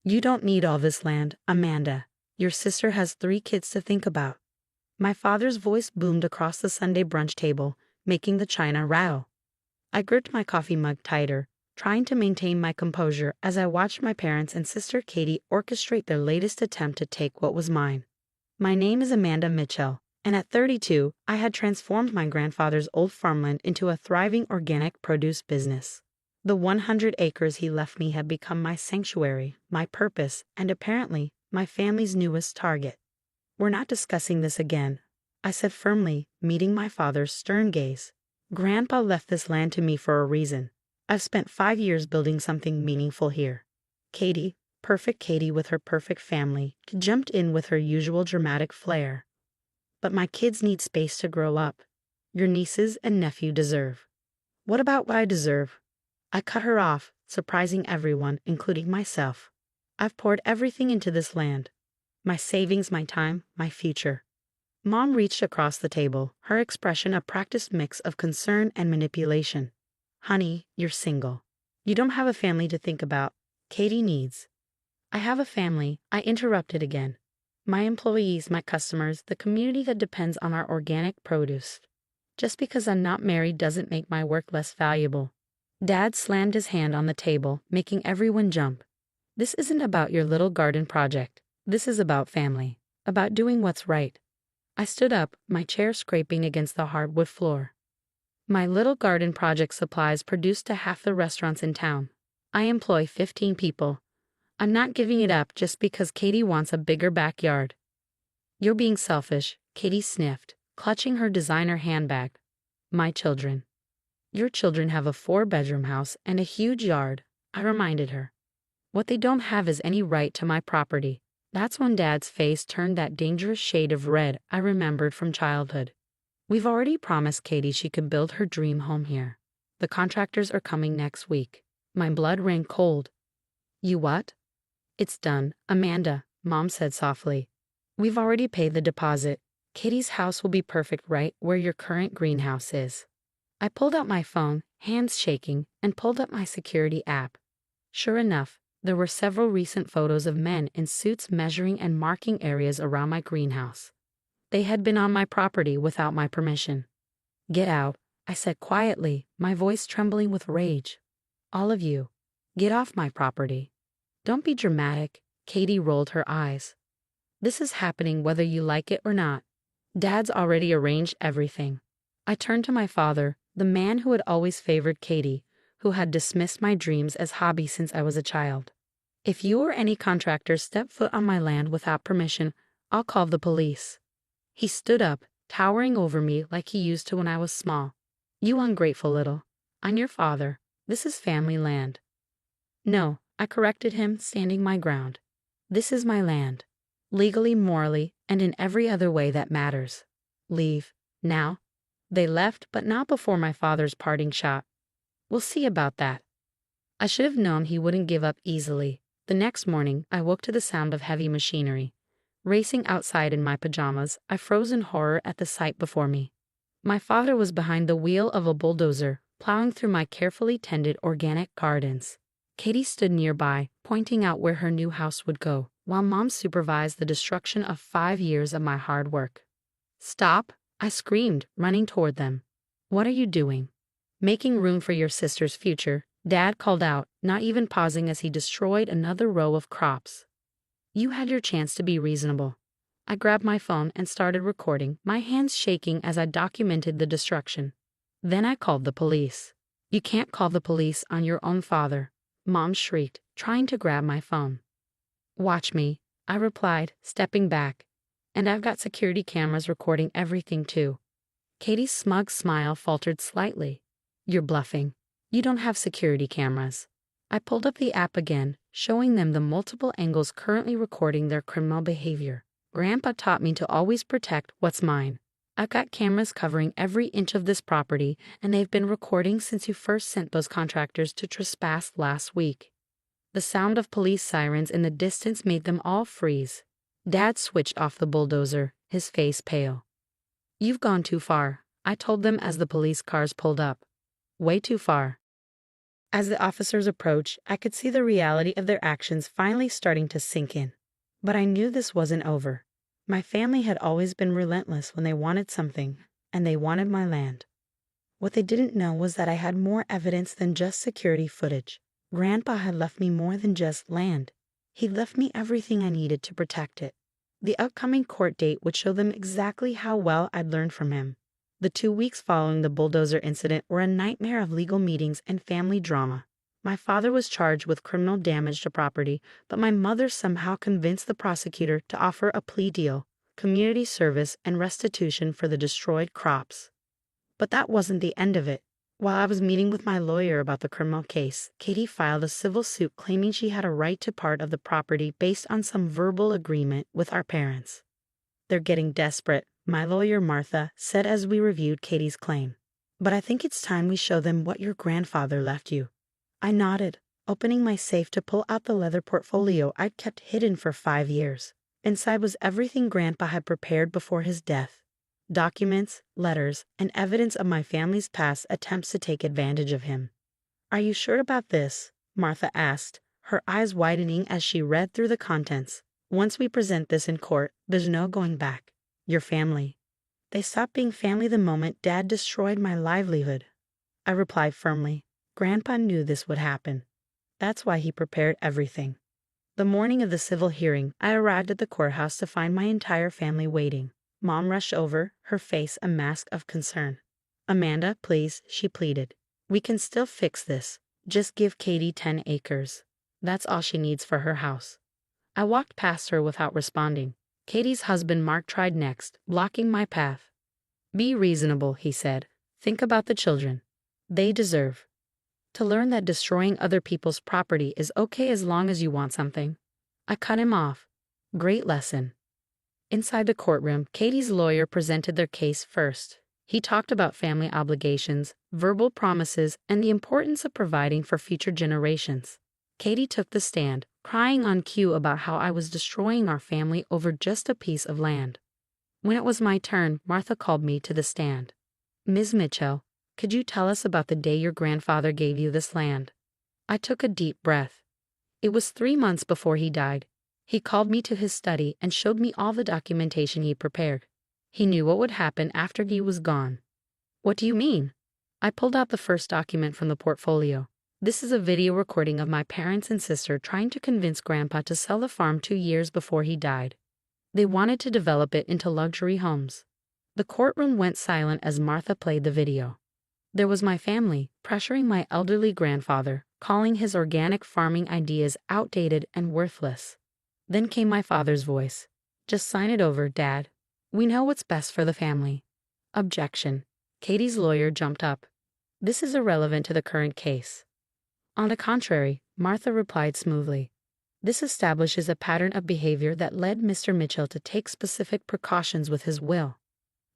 You don't need all this land, Amanda. Your sister has 3 kids to think about. My father's voice boomed across the Sunday brunch table, making the china rattle. I gripped my coffee mug tighter, trying to maintain my composure as I watched my parents and sister Katie orchestrate their latest attempt to take what was mine. My name is Amanda Mitchell, and at 32, I had transformed my grandfather's old farmland into a thriving organic produce business. The 100 acres he left me had become my sanctuary, my purpose, and apparently, my family's newest target. We're not discussing this again, I said firmly, meeting my father's stern gaze. Grandpa left this land to me for a reason. I've spent 5 years building something meaningful here. Katie, perfect Katie with her perfect family, jumped in with her usual dramatic flair. But my kids need space to grow up. Your nieces and nephew deserve. What about what I deserve? I cut her off, surprising everyone, including myself. I've poured everything into this land. My savings, my time, my future. Mom reached across the table, her expression a practiced mix of concern and manipulation. Honey, you're single. You don't have a family to think about. Katie needs. I have a family, I interrupted again. My employees, my customers, the community that depends on our organic produce. Just because I'm not married doesn't make my work less valuable. Dad slammed his hand on the table, making everyone jump. This isn't about your little garden project. This is about family, about doing what's right. I stood up, my chair scraping against the hardwood floor. My little garden project supplies produce to half the restaurants in town. I employ 15 people. I'm not giving it up just because Katie wants a bigger backyard. You're being selfish, Katie sniffed, clutching her designer handbag. My children. Your children have a 4-bedroom house and a huge yard, I reminded her. What they don't have is any right to my property. That's when Dad's face turned that dangerous shade of red I remembered from childhood. We've already promised Katie she could build her dream home here. The contractors are coming next week. My blood ran cold. You what? It's done, Amanda, Mom said softly. We've already paid the deposit. Katie's house will be perfect right where your current greenhouse is. I pulled out my phone, hands shaking, and pulled up my security app. Sure enough, there were several recent photos of men in suits measuring and marking areas around my greenhouse. They had been on my property without my permission. Get out, I said quietly, my voice trembling with rage. All of you, get off my property. Don't be dramatic, Katie rolled her eyes. This is happening whether you like it or not. Dad's already arranged everything. I turned to my father, the man who had always favored Katie, who had dismissed my dreams as hobbies since I was a child. If you or any contractors step foot on my land without permission, I'll call the police. He stood up, towering over me like he used to when I was small. You ungrateful little. I'm your father. This is family land. No, I corrected him, standing my ground. This is my land. Legally, morally, and in every other way that matters. Leave. Now. They left, but not before my father's parting shot. We'll see about that. I should have known he wouldn't give up easily. The next morning, I woke to the sound of heavy machinery. Racing outside in my pajamas, I froze in horror at the sight before me. My father was behind the wheel of a bulldozer, plowing through my carefully tended organic gardens. Katie stood nearby, pointing out where her new house would go, while Mom supervised the destruction of 5 years of my hard work. Stop, I screamed, running toward them. What are you doing? Making room for your sister's future, Dad called out, not even pausing as he destroyed another row of crops. You had your chance to be reasonable. I grabbed my phone and started recording, my hands shaking as I documented the destruction. Then I called the police. You can't call the police on your own father, Mom shrieked, trying to grab my phone. Watch me, I replied, stepping back. And I've got security cameras recording everything too. Katie's smug smile faltered slightly. You're bluffing. You don't have security cameras. I pulled up the app again, showing them the multiple angles currently recording their criminal behavior. Grandpa taught me to always protect what's mine. I've got cameras covering every inch of this property, and they've been recording since you first sent those contractors to trespass last week. The sound of police sirens in the distance made them all freeze. Dad switched off the bulldozer, his face pale. You've gone too far, I told them as the police cars pulled up. Way too far. As the officers approached, I could see the reality of their actions finally starting to sink in. But I knew this wasn't over. My family had always been relentless when they wanted something, and they wanted my land. What they didn't know was that I had more evidence than just security footage. Grandpa had left me more than just land. He left me everything I needed to protect it. The upcoming court date would show them exactly how well I'd learned from him. The 2 weeks following the bulldozer incident were a nightmare of legal meetings and family drama. My father was charged with criminal damage to property, but my mother somehow convinced the prosecutor to offer a plea deal, community service, and restitution for the destroyed crops. But that wasn't the end of it. While I was meeting with my lawyer about the criminal case, Katie filed a civil suit claiming she had a right to part of the property based on some verbal agreement with our parents. "They're getting desperate," my lawyer Martha said as we reviewed Katie's claim. "But I think it's time we show them what your grandfather left you." I nodded, opening my safe to pull out the leather portfolio I'd kept hidden for 5 years. Inside was everything Grandpa had prepared before his death. Documents, letters, and evidence of my family's past attempts to take advantage of him. "Are you sure about this?" Martha asked, her eyes widening as she read through the contents. "Once we present this in court, there's no going back. Your family. They stopped being family the moment Dad destroyed my livelihood." I replied firmly. Grandpa knew this would happen. That's why he prepared everything. The morning of the civil hearing, I arrived at the courthouse to find my entire family waiting. Mom rushed over, her face a mask of concern. "Amanda, please," she pleaded. "We can still fix this. Just give Katie 10 acres. That's all she needs for her house." I walked past her without responding. Katie's husband Mark tried next, blocking my path. "Be reasonable," he said. "Think about the children. They deserve to learn that destroying other people's property is okay as long as you want something." I cut him off. "Great lesson." Inside the courtroom, Katie's lawyer presented their case first. He talked about family obligations, verbal promises, and the importance of providing for future generations. Katie took the stand, crying on cue about how I was destroying our family over just a piece of land. When it was my turn, Martha called me to the stand. "Ms. Mitchell, could you tell us about the day your grandfather gave you this land?" I took a deep breath. It was 3 months before he died. He called me to his study and showed me all the documentation he prepared. He knew what would happen after he was gone. "What do you mean?" I pulled out the first document from the portfolio. This is a video recording of my parents and sister trying to convince Grandpa to sell the farm 2 years before he died. They wanted to develop it into luxury homes. The courtroom went silent as Martha played the video. There was my family, pressuring my elderly grandfather, calling his organic farming ideas outdated and worthless. Then came my father's voice. "Just sign it over, Dad. We know what's best for the family." Objection. Katie's lawyer jumped up. "This is irrelevant to the current case." On the contrary, Martha replied smoothly. "This establishes a pattern of behavior that led Mr. Mitchell to take specific precautions with his will."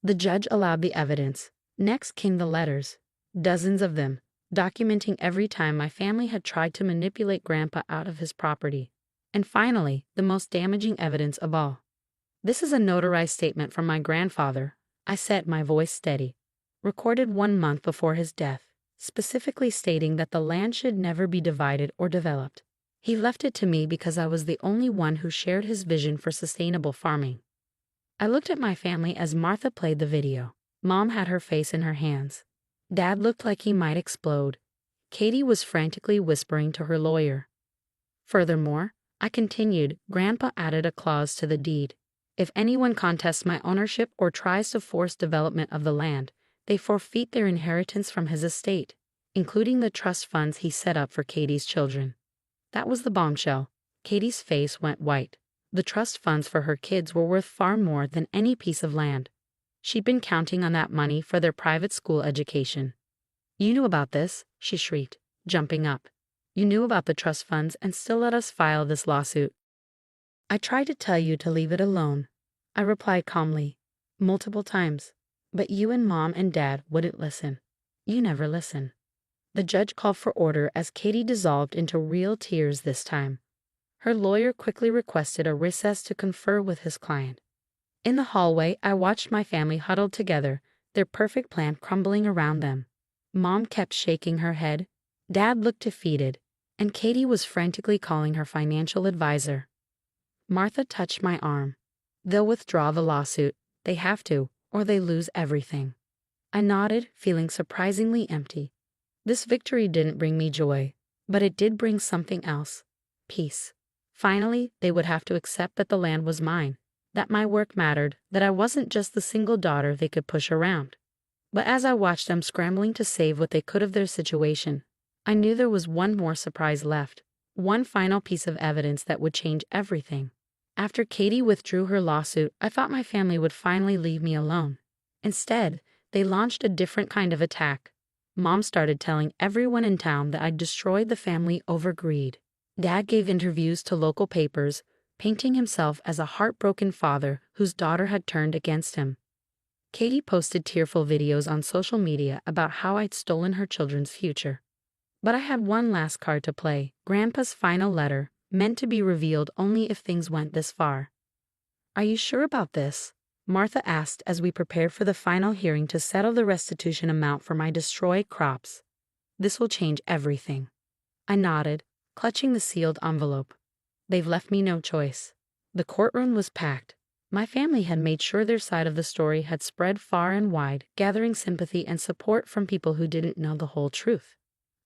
The judge allowed the evidence. Next came the letters. Dozens of them, documenting every time my family had tried to manipulate Grandpa out of his property. And finally, the most damaging evidence of all. "This is a notarized statement from my grandfather," I said, my voice steady, "recorded 1 month before his death, specifically stating that the land should never be divided or developed. He left it to me because I was the only one who shared his vision for sustainable farming." I looked at my family as Martha played the video. Mom had her face in her hands. Dad looked like he might explode. Katie was frantically whispering to her lawyer. Furthermore, I continued, Grandpa added a clause to the deed. If anyone contests my ownership or tries to force development of the land, they forfeit their inheritance from his estate, including the trust funds he set up for Katie's children. That was the bombshell. Katie's face went white. The trust funds for her kids were worth far more than any piece of land. She'd been counting on that money for their private school education. "You knew about this," she shrieked, jumping up. "You knew about the trust funds and still let us file this lawsuit." "I tried to tell you to leave it alone," I replied calmly, "multiple times. But you and Mom and Dad wouldn't listen. You never listen." The judge called for order as Katie dissolved into real tears this time. Her lawyer quickly requested a recess to confer with his client. In the hallway, I watched my family huddled together, their perfect plan crumbling around them. Mom kept shaking her head. Dad looked defeated, and Katie was frantically calling her financial advisor. Martha touched my arm. They'll withdraw the lawsuit. They have to, or they lose everything. I nodded, feeling surprisingly empty. This victory didn't bring me joy, but it did bring something else. Peace. Finally, they would have to accept that the land was mine, that my work mattered, that I wasn't just the single daughter they could push around. But as I watched them scrambling to save what they could of their situation, I knew there was one more surprise left, one final piece of evidence that would change everything. After Katie withdrew her lawsuit, I thought my family would finally leave me alone. Instead, they launched a different kind of attack. Mom started telling everyone in town that I'd destroyed the family over greed. Dad gave interviews to local papers, painting himself as a heartbroken father whose daughter had turned against him. Katie posted tearful videos on social media about how I'd stolen her children's future. But I had one last card to play, Grandpa's final letter, meant to be revealed only if things went this far. "Are you sure about this?" Martha asked as we prepared for the final hearing to settle the restitution amount for my destroyed crops. "This will change everything." I nodded, clutching the sealed envelope. They've left me no choice. The courtroom was packed. My family had made sure their side of the story had spread far and wide, gathering sympathy and support from people who didn't know the whole truth.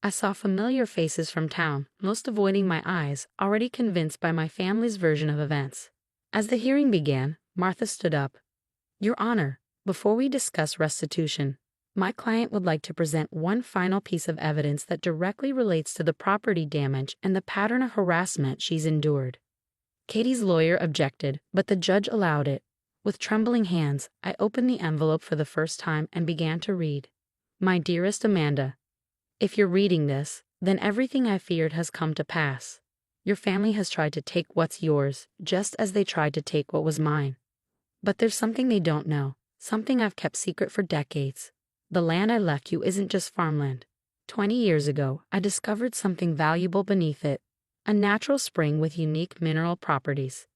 I saw familiar faces from town, most avoiding my eyes, already convinced by my family's version of events. As the hearing began, Martha stood up. "Your Honor, before we discuss restitution, my client would like to present one final piece of evidence that directly relates to the property damage and the pattern of harassment she's endured." Katie's lawyer objected, but the judge allowed it. With trembling hands, I opened the envelope for the first time and began to read. "My dearest Amanda, if you're reading this, then everything I feared has come to pass. Your family has tried to take what's yours, just as they tried to take what was mine. But there's something they don't know, something I've kept secret for decades. The land I left you isn't just farmland. 20 years ago, I discovered something valuable beneath it, a natural spring with unique mineral properties.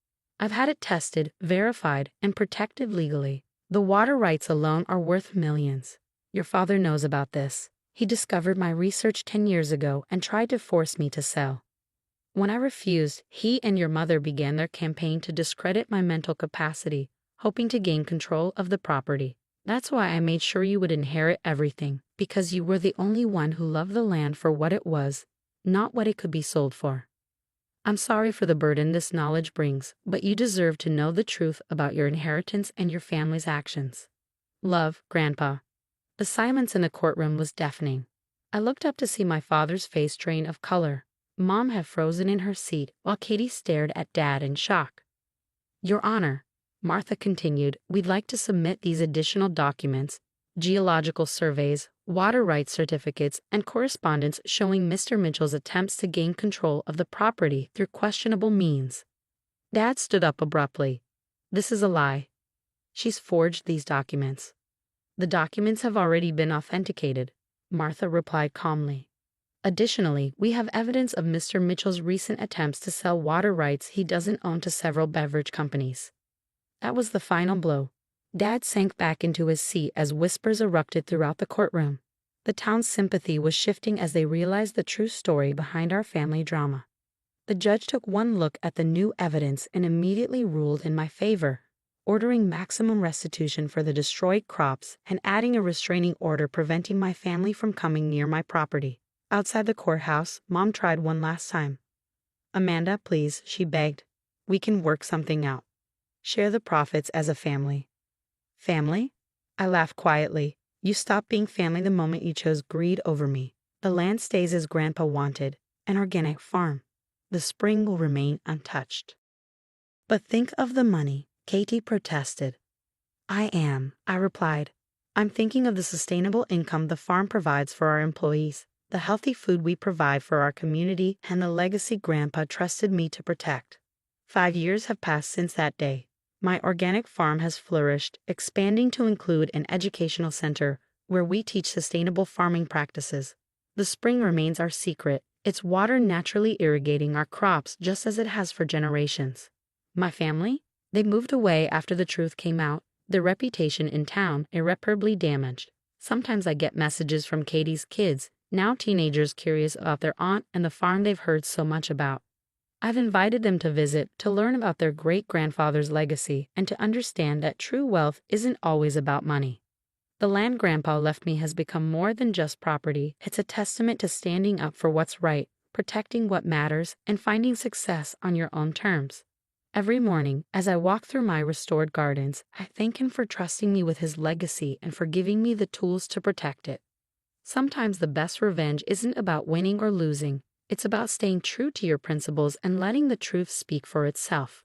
I've had it tested, verified, and protected legally. The water rights alone are worth millions. Your father knows about this. He discovered my research 10 years ago and tried to force me to sell. When I refused, he and your mother began their campaign to discredit my mental capacity, hoping to gain control of the property. That's why I made sure you would inherit everything, because you were the only one who loved the land for what it was, not what it could be sold for. I'm sorry for the burden this knowledge brings, but you deserve to know the truth about your inheritance and your family's actions. Love, Grandpa." The silence in the courtroom was deafening. I looked up to see my father's face drain of color. Mom had frozen in her seat while Katie stared at Dad in shock. "Your Honor," Martha continued, "we'd like to submit these additional documents, geological surveys, water rights certificates, and correspondence showing Mr. Mitchell's attempts to gain control of the property through questionable means." Dad stood up abruptly. "This is a lie. She's forged these documents." "The documents have already been authenticated," Martha replied calmly. "Additionally, we have evidence of Mr. Mitchell's recent attempts to sell water rights he doesn't own to several beverage companies." That was the final blow. Dad sank back into his seat as whispers erupted throughout the courtroom. The town's sympathy was shifting as they realized the true story behind our family drama. The judge took one look at the new evidence and immediately ruled in my favor, ordering maximum restitution for the destroyed crops and adding a restraining order preventing my family from coming near my property. Outside the courthouse, Mom tried one last time. "Amanda, please," she begged. "We can work something out. Share the profits as a family." "Family?" I laughed quietly. "You stopped being family the moment you chose greed over me. The land stays as Grandpa wanted, an organic farm. The spring will remain untouched." "But think of the money," Katie protested. I replied. "I'm thinking of the sustainable income the farm provides for our employees, the healthy food we provide for our community, and the legacy Grandpa trusted me to protect. 5 years have passed since that day. My organic farm has flourished, expanding to include an educational center where we teach sustainable farming practices. The spring remains our secret, its water naturally irrigating our crops just as it has for generations. My family? They moved away after the truth came out, their reputation in town irreparably damaged. Sometimes I get messages from Katie's kids, now teenagers curious about their aunt and the farm they've heard so much about. I've invited them to visit to learn about their great-grandfather's legacy and to understand that true wealth isn't always about money. The land Grandpa left me has become more than just property. It's a testament to standing up for what's right, protecting what matters, and finding success on your own terms. Every morning, as I walk through my restored gardens, I thank him for trusting me with his legacy and for giving me the tools to protect it. Sometimes the best revenge isn't about winning or losing. It's about staying true to your principles and letting the truth speak for itself.